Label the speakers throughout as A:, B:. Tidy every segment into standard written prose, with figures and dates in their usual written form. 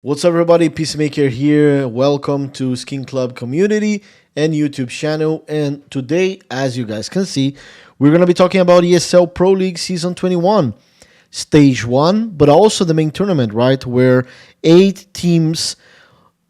A: What's up, everybody? Peacemaker here. Welcome to SkinClub community and YouTube channel. And today, as you guys can see, we're going to be talking about ESL Pro League Season 21, Stage 1, but also the main tournament, right? Where 8 teams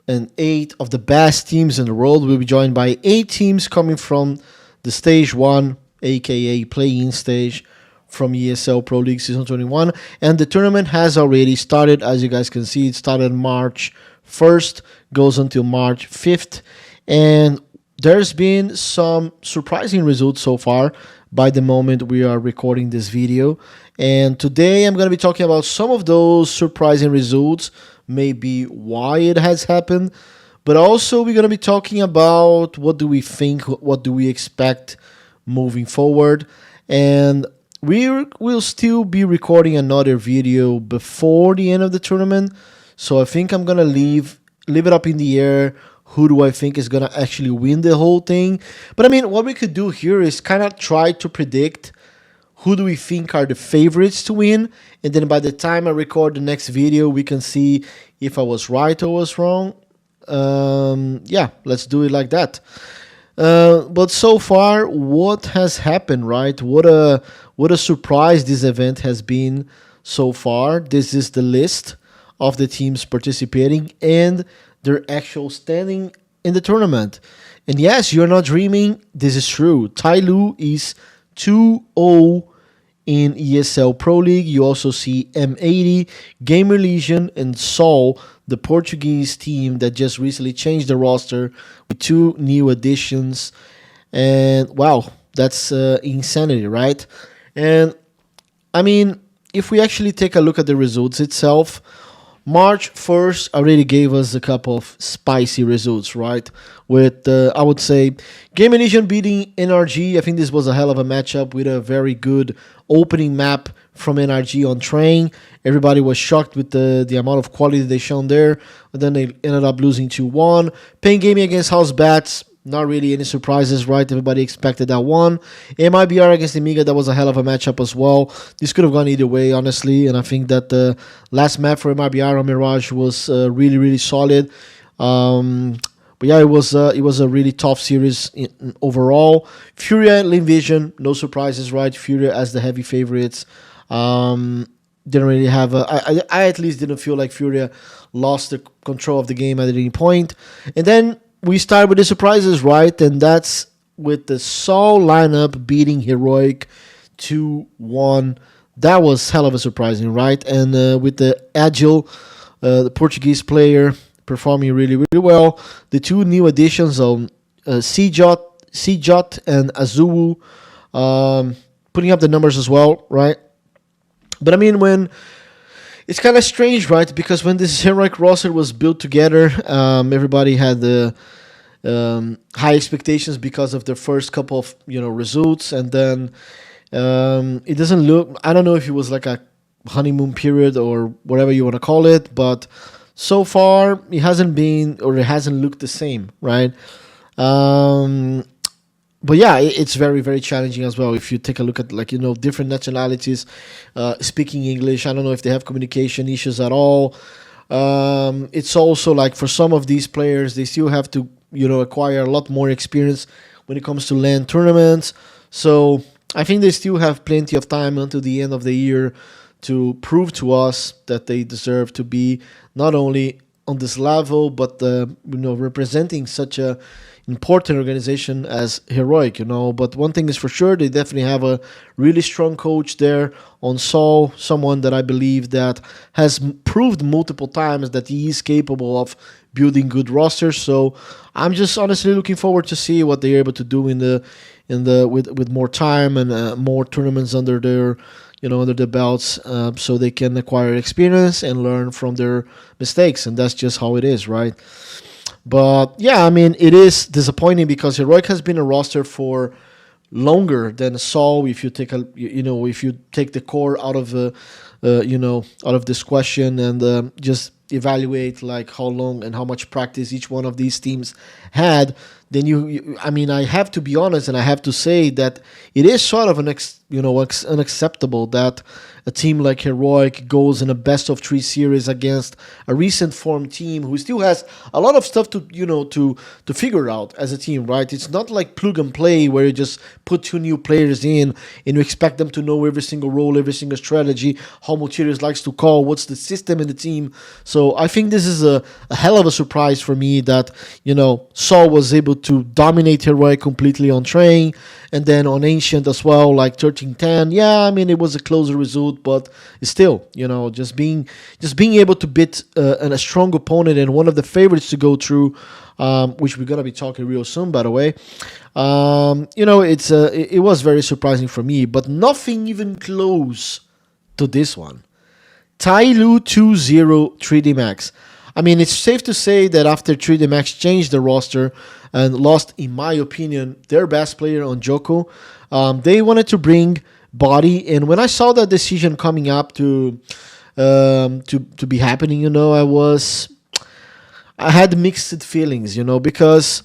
A: and 8 of the best teams in the world will be joined by 8 teams coming from the Stage 1, aka play-in stage, from ESL Pro League Season 21. And the tournament has already started. As you guys can see, it started March 1st, goes until March 5th. And there's been some surprising results so far by the moment we are recording this video. And today I'm going to be talking about some of those surprising results, maybe why it has happened. But also we're going to be talking about what do we think, what do we expect moving forward. And we will still be recording another video before the end of the tournament, so I think I'm gonna leave it up in the air. Who do I think is gonna actually win the whole thing? But I mean, what we could do here is kind of try to predict who do we think are the favorites to win, and then by the time I record the next video, we can see if I was right or was wrong. Yeah, let's do it like that. But so far, what has happened, right? What a surprise this event has been so far. This is the list of the teams participating and their actual standing in the tournament. And yes, you're not dreaming. This is true. Tai Lu is 2-0 in ESL Pro League. You also see M80, Gamer Legion, and Sol, the Portuguese team that just recently changed the roster with 2 new additions. And wow, that's insanity, right? And I mean, if we actually take a look at the results itself, March 1st already gave us a couple of spicy results, right? With, I would say, Game Legion beating NRG. I think this was a hell of a matchup with a very good opening map from NRG on train. Everybody was shocked with the amount of quality they shown there. But then they ended up losing 2-1. Pain Gaming against House Bats. Not really any surprises, right? Everybody expected that one. MIBR against Amiga, that was a hell of a matchup as well. This could have gone either way, honestly. And I think that the last map for MIBR on Mirage was really, really solid. But yeah, it was a really tough series overall. Furia and Linvision, no surprises, right? Furia as the heavy favorites. Didn't really have I at least didn't feel like Furia lost the control of the game at any point. And then we start with the surprises, right? And that's with the Sol lineup beating Heroic 2-1. That was hell of a surprising, right? And with the Agile, the Portuguese player, performing really, really well. The 2 new additions on Cjot and Azuwu, putting up the numbers as well, right? But I mean, when it's kind of strange, right? Because when this heroic roster was built together, everybody had the high expectations because of their first couple of results, and then it doesn't look. I don't know if it was like a honeymoon period or whatever you want to call it, but so far it hasn't been, or it hasn't looked the same, right? But yeah, it's very, very challenging as well. If you take a look at different nationalities speaking English, I don't know if they have communication issues at all. It's also like for some of these players, they still have to acquire a lot more experience when it comes to LAN tournaments. So I think they still have plenty of time until the end of the year to prove to us that they deserve to be not only on this level, but representing such a important organization as Heroic, But one thing is for sure, they definitely have a really strong coach there on Sol, someone that I believe that has proved multiple times that he is capable of building good rosters. So I'm just honestly looking forward to see what they're able to do with more time and more tournaments under their under the belts, so they can acquire experience and learn from their mistakes, and that's just how it is, right? But yeah, I mean, it is disappointing because Heroic has been a roster for longer than Sol. If you take if you take the core out of out of this question and just evaluate like how long and how much practice each one of these teams had, then I mean, I have to be honest, and I have to say that it is sort of unacceptable that a team like Heroic goes in a best of three series against a recent form team who still has a lot of stuff to to figure out as a team, right? It's not like plug and play where you just put two new players in and you expect them to know every single role, every single strategy, how Multiris likes to call, what's the system in the team. So I think this is a hell of a surprise for me that Saul was able to dominate Heroic completely on train, and then on Ancient as well, like 13-10. Yeah, I mean, it was a closer result, but still, just being able to beat a strong opponent and one of the favorites to go through, which we're gonna be talking real soon, by the way. It was very surprising for me, but nothing even close to this one. Tyloo 2-0 3D Max. I mean, it's safe to say that after 3D Max changed the roster and lost, in my opinion, their best player on Joko, they wanted to bring Body. And when I saw that decision coming up to be happening, I had mixed feelings, because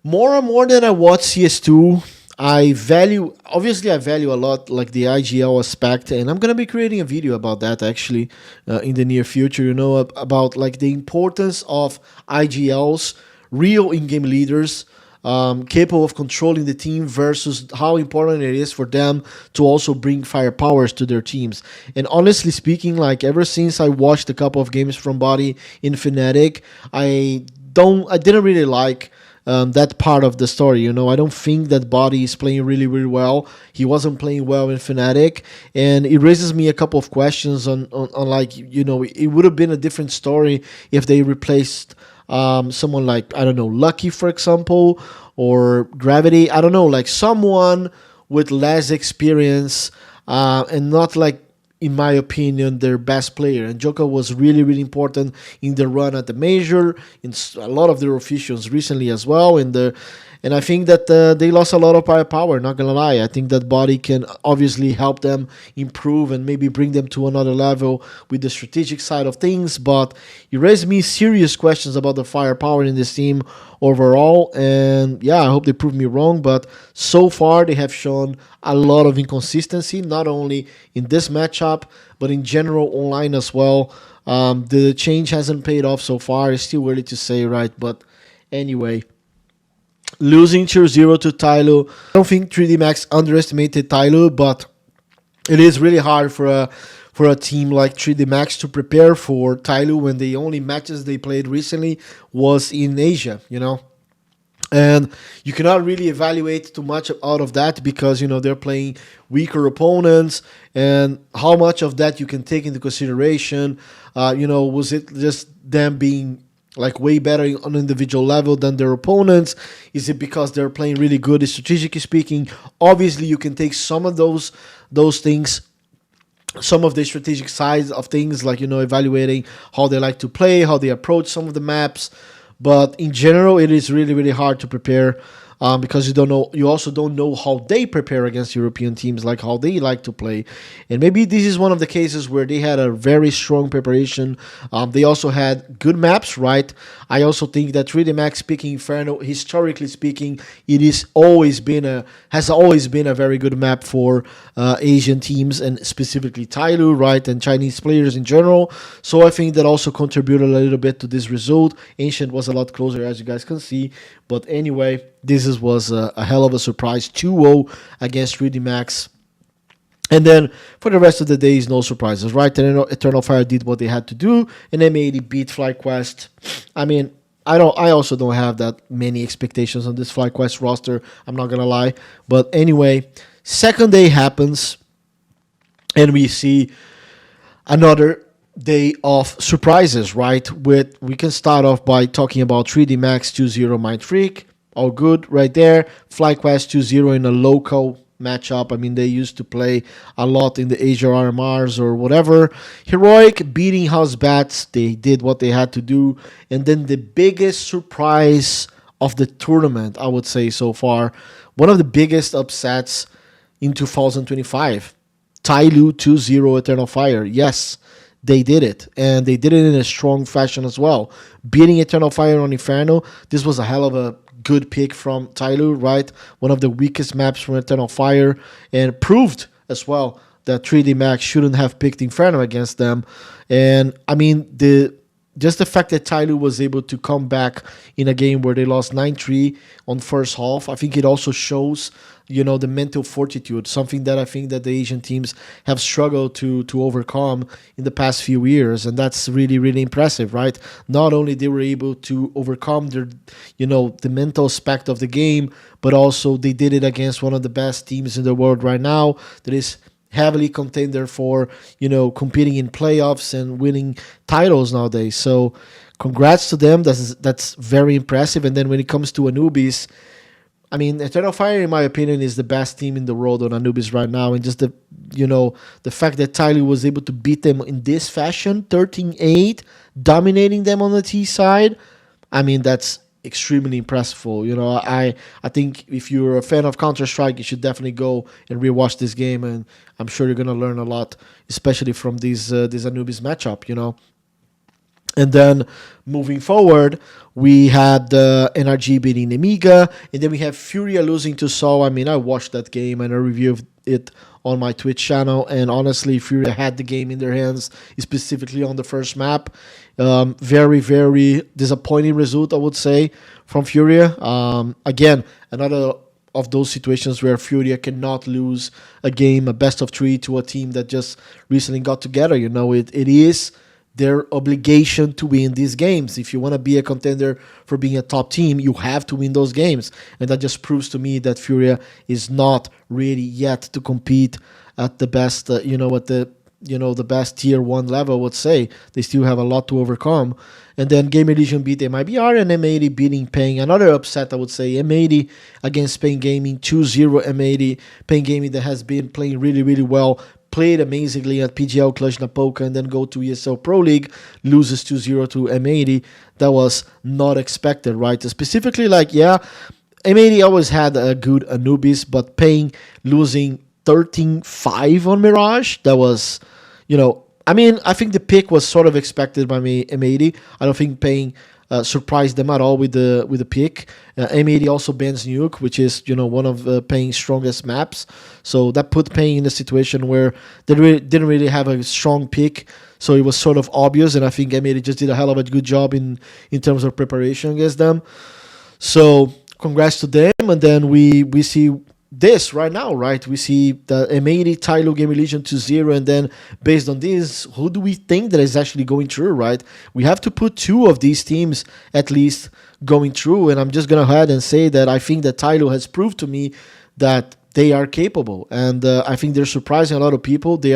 A: more and more than I watch CS2, I value a lot like the IGL aspect, and I'm gonna be creating a video about that actually in the near future. About like the importance of IGLs, real in-game leaders, capable of controlling the team versus how important it is for them to also bring firepowers to their teams. And honestly speaking, like ever since I watched a couple of games from Body in Fnatic, I didn't really like that part of the story. I don't think that Body is playing really, really well. He wasn't playing well in Fnatic, and it raises me a couple of questions on like, it would have been a different story if they replaced someone like, I don't know, Lucky, for example, or Gravity. I don't know, like someone with less experience and not like, in my opinion, their best player. And Joka was really, really important in the run at the major, in a lot of their officials recently as well. And I think that they lost a lot of firepower, not gonna lie. I think that Body can obviously help them improve and maybe bring them to another level with the strategic side of things. But it raised me serious questions about the firepower in this team overall. And yeah, I hope they prove me wrong. But so far, they have shown a lot of inconsistency, not only in this matchup, but in general online as well. The change hasn't paid off so far. It's still early to say, right? But anyway, losing 2-0 to Tyloo. I don't think 3D Max underestimated Tyloo, but it is really hard for a team like 3D Max to prepare for Tyloo when the only matches they played recently was in Asia, And you cannot really evaluate too much out of that because, they're playing weaker opponents, and how much of that you can take into consideration. Was it just them being like way better on an individual level than their opponents? Is it because they're playing really good strategically speaking? Obviously, you can take some of those things, some of the strategic sides of things, like, evaluating how they like to play, how they approach some of the maps. But in general, it is really, really hard to prepare because you also don't know how they prepare against European teams, like how they like to play. And maybe this is one of the cases where they had a very strong preparation. They also had good maps, right? I also think that 3D Max, speaking Inferno, historically speaking, has always been a very good map for Asian teams, and specifically Tyloo, right, and Chinese players in general. So I think that also contributed a little bit to this result. Ancient was a lot closer, as you guys can see. But anyway, this was a hell of a surprise. 2-0 against 3D Max. And then for the rest of the days, no surprises, right? Eternal Fire did what they had to do, and M80 beat FlyQuest. I mean, I also don't have that many expectations on this FlyQuest roster, I'm not gonna lie. But anyway, second day happens, and we see another day of surprises, right? We can start off by talking about 3D Max 2-0 Mind Freak. All good right there. FlyQuest 2-0 in a local matchup. I mean, they used to play a lot in the Asia RMRs or whatever. Heroic beating House Bats. They did what they had to do. And then the biggest surprise of the tournament, I would say so far, one of the biggest upsets in 2025. Tyloo 2-0 Eternal Fire. Yes, they did it, and they did it in a strong fashion as well. Beating Eternal Fire on Inferno, this was a hell of a good pick from Tyloo, right? One of the weakest maps from Eternal Fire, and proved as well that 3D Max shouldn't have picked Inferno against them. And I mean, just the fact that Tyloo was able to come back in a game where they lost 9-3 on first half, I think it also shows, the mental fortitude, something that I think that the Asian teams have struggled to overcome in the past few years, and that's really, really impressive, right? Not only they were able to overcome their, the mental aspect of the game, but also they did it against one of the best teams in the world right now that is heavily contender for competing in playoffs and winning titles nowadays. So congrats to them. That's very impressive. And then when it comes to Anubis, I mean, Eternal Fire, in my opinion, is the best team in the world on Anubis right now, and just the fact that Tyloo was able to beat them in this fashion, 13-8, dominating them on the T side. I mean, that's extremely impressive. I think if you're a fan of Counter-Strike, you should definitely go and rewatch this game, and I'm sure you're gonna learn a lot, especially from this Anubis matchup. And then moving forward, we had NRG beating Amiga, and then we have Furia losing to Sol. I mean, I watched that game and I reviewed it on my Twitch channel, and honestly, Furia had the game in their hands, specifically on the first map. Very, very disappointing result, I would say, from Furia. Again, another of those situations where Furia cannot lose a game, a best of 3 to a team that just recently got together. It is their obligation to win these games. If you want to be a contender for being a top team, you have to win those games. And that just proves to me that Furia is not ready yet to compete at the best, at the best tier 1 level, I would say. They still have a lot to overcome. And then Gamer Legion beat MIBR, and M80 beating Pain. Another upset, I would say. M80 against Pain Gaming, 2-0 M80. Pain Gaming that has been playing really, really well, played amazingly at PGL Clutch Napoca, and then go to ESL Pro League, loses 2-0 to M80. That was not expected, right? Specifically, M80 always had a good Anubis, but Pain losing 13-5 on Mirage, that was, I think the pick was sort of expected by me, M80. I don't think Pain surprised them at all with the pick. M80 also bans Nuke, which is one of Pain's strongest maps. So that put Pain in a situation where they didn't really have a strong pick. So it was sort of obvious, and I think M80 just did a hell of a good job in terms of preparation against them. So congrats to them, and then we see this right now, right? We see the M80 Tyloo Gamer Legion 2-0, and then based on this, who do we think that is actually going through, right? We have to put 2 of these teams at least going through, and I'm just gonna go ahead and say that I think that Tyloo has proved to me that they are capable, and I think they're surprising a lot of people. They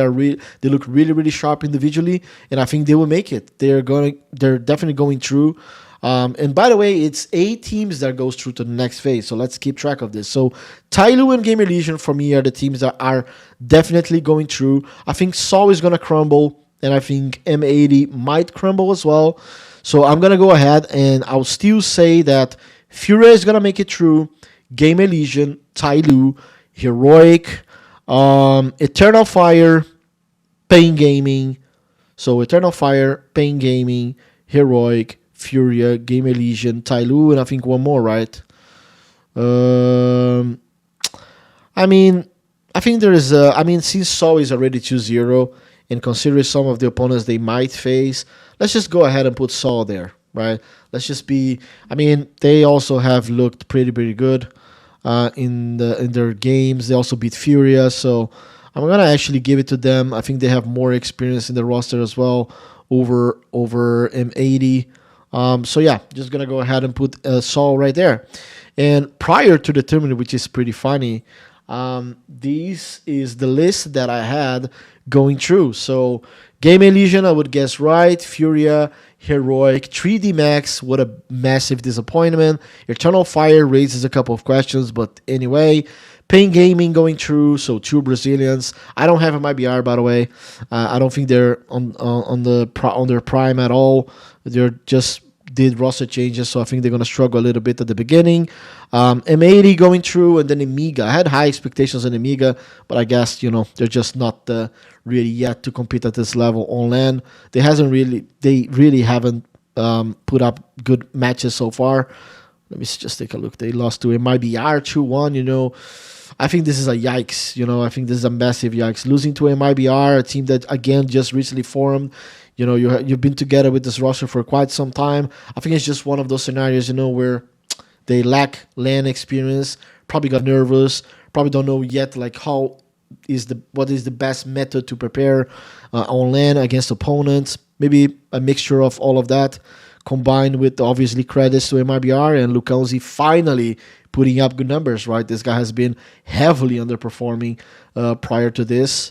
A: look really, really sharp individually, and I think they will make it. They're definitely going through. And by the way, it's 8 teams that goes through to the next phase, so let's keep track of this. So Tyloo and Gamer Legion for me are the teams that are definitely going through. I think Sol is going to crumble, and I think M80 might crumble as well. So I'm going to go ahead and I'll still say that Furia is going to make it through, Gamer Legion, Tyloo, Heroic, Eternal Fire, Pain Gaming. So Eternal Fire, Pain Gaming, Heroic, Furia, Gamer Legion, Tyloo, and I think one more, right? I think there is since Sol is already 2-0, and considering some of the opponents they might face, let's just go ahead and put Sol there, right? Let's just be, they also have looked pretty good in their games. They also beat Furia, so I'm gonna actually give it to them. I think they have more experience in the roster as well over M80. So yeah, just gonna go ahead and put Sol right there. And prior to the tournament, which is pretty funny, this is the list that I had going through. So Game Legion, I would guess right. Furia, Heroic, 3D Max, what a massive disappointment. Eternal Fire raises a couple of questions, but anyway. Pain Gaming going through, so 2 Brazilians. I don't have a MIBR, by the way. I don't think they're on their prime at all. They're just did roster changes, so I think they're going to struggle a little bit at the beginning. M80 going through, and then Amiga. I had high expectations on Amiga, but I guess, they're just not really yet to compete at this level on LAN. They really haven't put up good matches so far. Let me just take a look. They lost to MIBR 2-1, I think this is a yikes. I think this is a massive yikes. Losing to MIBR, a team that, again, just recently formed. You've been together with this roster for quite some time. I think it's just one of those scenarios, where they lack LAN experience, probably got nervous, probably don't know yet, like, what is the best method to prepare on LAN against opponents. Maybe a mixture of all of that, combined with, obviously, credits to MIBR and Lucanzi finally putting up good numbers, right? This guy has been heavily underperforming prior to this.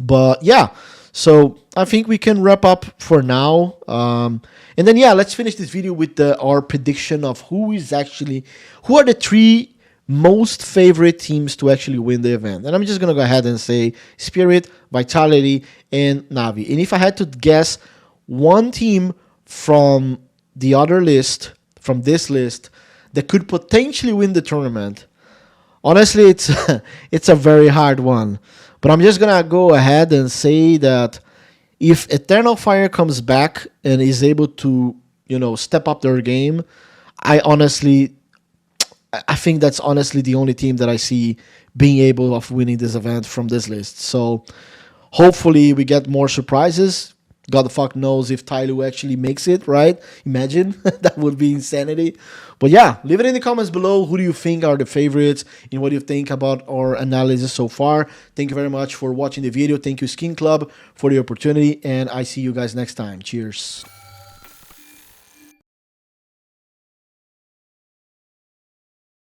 A: But, yeah, so I think we can wrap up for now. And then, let's finish this video with our prediction of who are the 3 most favorite teams to actually win the event. And I'm just going to go ahead and say Spirit, Vitality, and Navi. And if I had to guess one team from this list, that could potentially win the tournament, honestly, it's a very hard one. But I'm just going to go ahead and say that if Eternal Fire comes back and is able to, step up their game, I think that's honestly the only team that I see being able of winning this event from this list. So hopefully we get more surprises. God the fuck knows if Tyloo actually makes it, right? Imagine. That would be insanity. But yeah, leave it in the comments below. Who do you think are the favorites? And what do you think about our analysis so far? Thank you very much for watching the video. Thank you, SkinClub, for the opportunity. And I see you guys next time. Cheers.